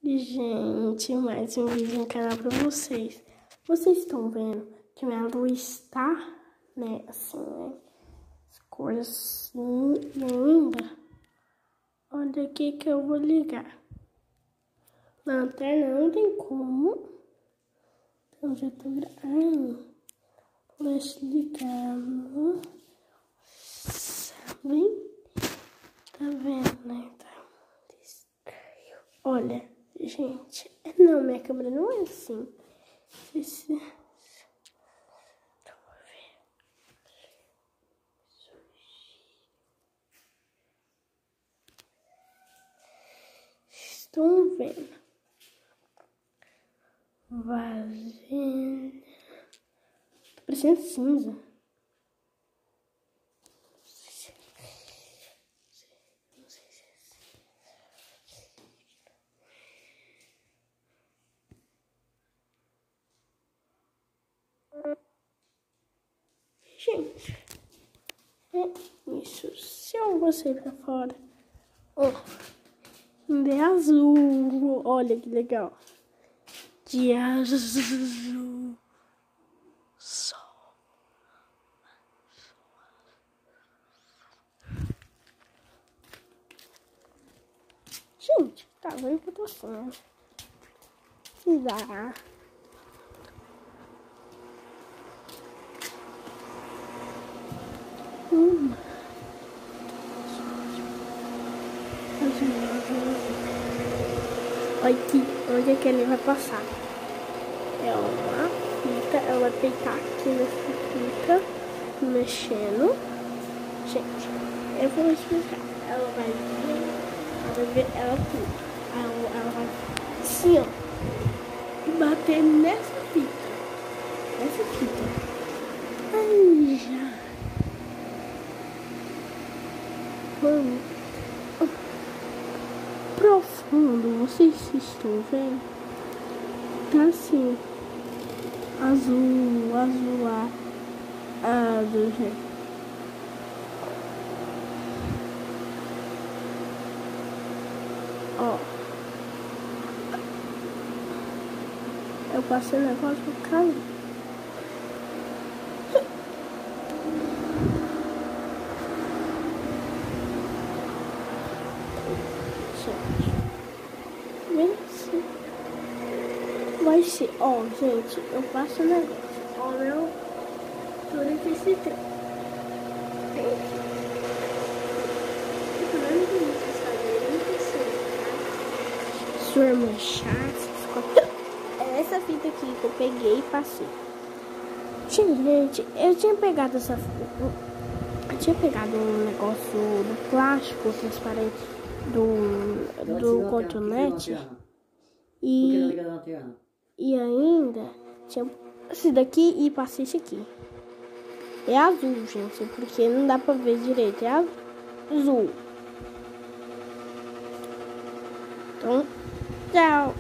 Gente, mais um vídeo no canal pra vocês. Vocês estão vendo que minha luz está, né, assim, né, as cores assim, e ainda, olha aqui que eu vou ligar. Lanterna não tem como, então já tô gravando. Deixa eu ligar, sabe? Tá vendo, né? Olha, gente, não, minha câmera não é assim. Estão vendo? Vaselina. Tá parecendo cinza. Não sei se é assim. Gente, é isso. Se eu gostei pra fora, de azul, olha que legal. De azul, sol. Gente, tá, vou botar assim. Se dá. Olha aqui, onde é que ele vai passar? É uma fita, ela vai peitar aqui nessa fita, mexendo. Gente, eu vou explicar. Ela vai ver, ela puxa. Ela vai assim, ó, e bater nessa fita. Nessa fita. Aí já. Mano, profundo, vocês estão vendo? Tá assim, azul, gente. Ó, eu passei o negócio por causa. Bem assim. Vai ser, ó, gente, eu passo o negócio. Ó, meu, durante esse tempo. Sua irmã chata. É essa fita aqui que eu peguei e passei. Gente, eu tinha pegado essa fita. Eu tinha pegado um negócio do plástico transparente do cotonete. E ainda tinha esse daqui e passei esse aqui. É azul, gente, porque não dá pra ver direito. É azul. Então, tchau.